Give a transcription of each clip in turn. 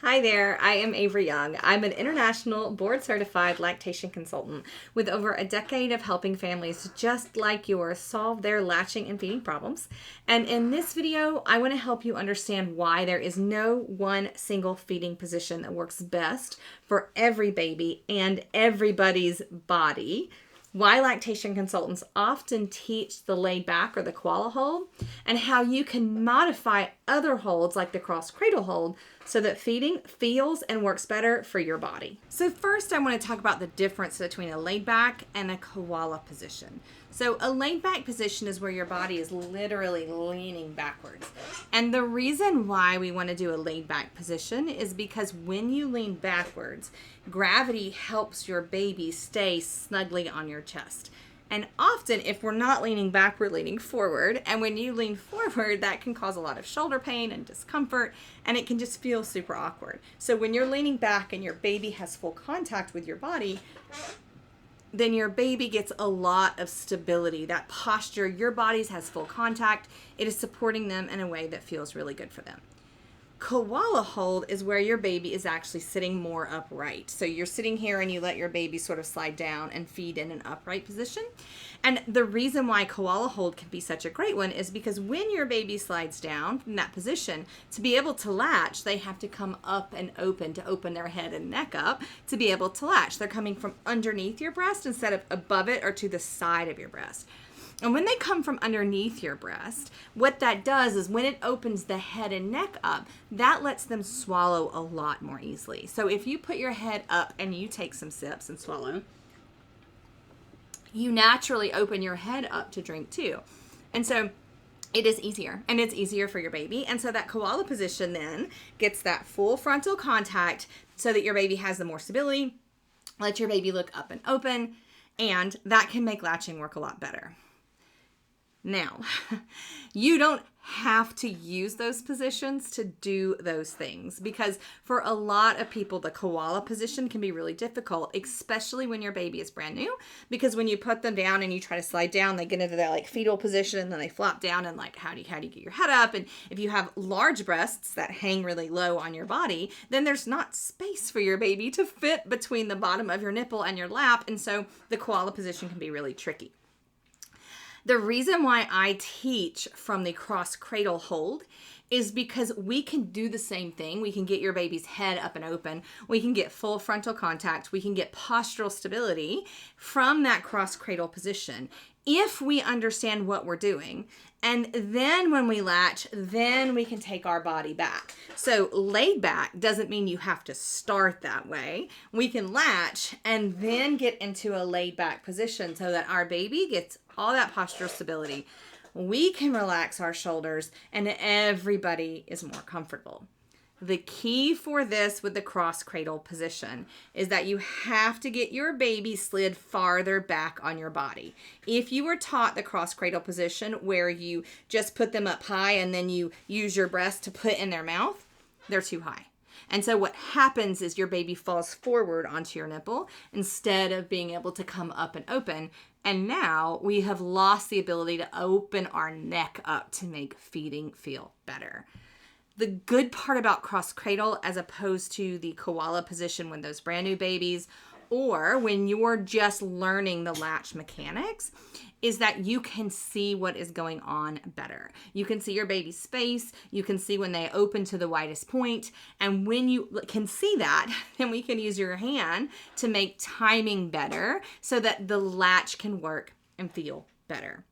Hi there, I am Avery Young. I'm an international board certified lactation consultant with over a decade of helping families just like yours solve their latching and feeding problems. And in this video, I want to help you understand why there is no one single feeding position that works best for every baby and everybody's body, why lactation consultants often teach the laid back or the koala hold, and how you can modify other holds like the cross cradle hold so that feeding feels and works better for your body. So first I want to talk about the difference between a laid back and a koala position. So a laid back position is where your body is literally leaning backwards. And the reason why we want to do a laid back position is because when you lean backwards, gravity helps your baby stay snugly on your chest. And often, if we're not leaning back, we're leaning forward. And when you lean forward, that can cause a lot of shoulder pain and discomfort, and it can just feel super awkward. So when you're leaning back and your baby has full contact with your body, then your baby gets a lot of stability. That posture, your body has full contact. It is supporting them in a way that feels really good for them. Koala hold is where your baby is actually sitting more upright. So you're sitting here and you let your baby sort of slide down and feed in an upright position. And the reason why koala hold can be such a great one is because when your baby slides down from that position, to be able to latch, they have to come up and open to open their head and neck up to be able to latch. They're coming from underneath your breast instead of above it or to the side of your breast. And when they come from underneath your breast, what that does is when it opens the head and neck up, that lets them swallow a lot more easily. So if you put your head up and you take some sips and swallow, you naturally open your head up to drink too. And so it is easier, and it's easier for your baby. And so that koala position then gets that full frontal contact so that your baby has the more stability. Let your baby look up and open, and that can make latching work a lot better. Now, you don't have to use those positions to do those things, because for a lot of people, the koala position can be really difficult, especially when your baby is brand new, because when you put them down and you try to slide down, they get into that like fetal position and then they flop down, and like, how do you get your head up? And if you have large breasts that hang really low on your body, then there's not space for your baby to fit between the bottom of your nipple and your lap. And so the koala position can be really tricky. The reason why I teach from the cross cradle hold is because we can do the same thing. We can get your baby's head up and open. We can get full frontal contact. We can get postural stability from that cross cradle position if we understand what we're doing. And then when we latch, then we can take our body back. So laid back doesn't mean you have to start that way. We can latch and then get into a laid back position so that our baby gets all that postural stability. We can relax our shoulders and everybody is more comfortable. The key for this with the cross cradle position is that you have to get your baby slid farther back on your body. If you were taught the cross cradle position where you just put them up high and then you use your breast to put in their mouth, they're too high. And so what happens is your baby falls forward onto your nipple instead of being able to come up and open. And now we have lost the ability to open our neck up to make feeding feel better. The good part about cross cradle, as opposed to the koala position when those brand new babies, or when you're just learning the latch mechanics, is that you can see what is going on better. You can see your baby's space. You can see when they open to the widest point. And when you can see that, then we can use your hand to make timing better so that the latch can work and feel better.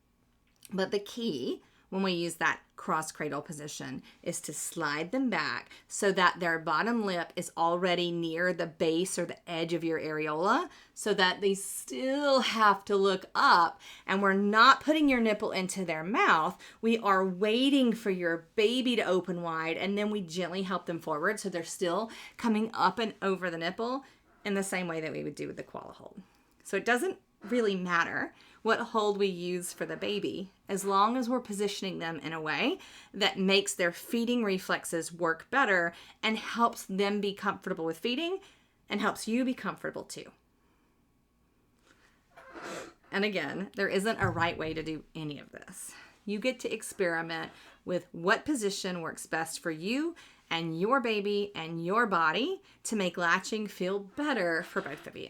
But the key when we use that cross cradle position is to slide them back so that their bottom lip is already near the base or the edge of your areola, so that they still have to look up, and we're not putting your nipple into their mouth. We are waiting for your baby to open wide, and then we gently help them forward so they're still coming up and over the nipple in the same way that we would do with the koala hold. So it doesn't really matter what hold we use for the baby, as long as we're positioning them in a way that makes their feeding reflexes work better and helps them be comfortable with feeding and helps you be comfortable too. And again, there isn't a right way to do any of this. You get to experiment with what position works best for you and your baby and your body to make latching feel better for both of you.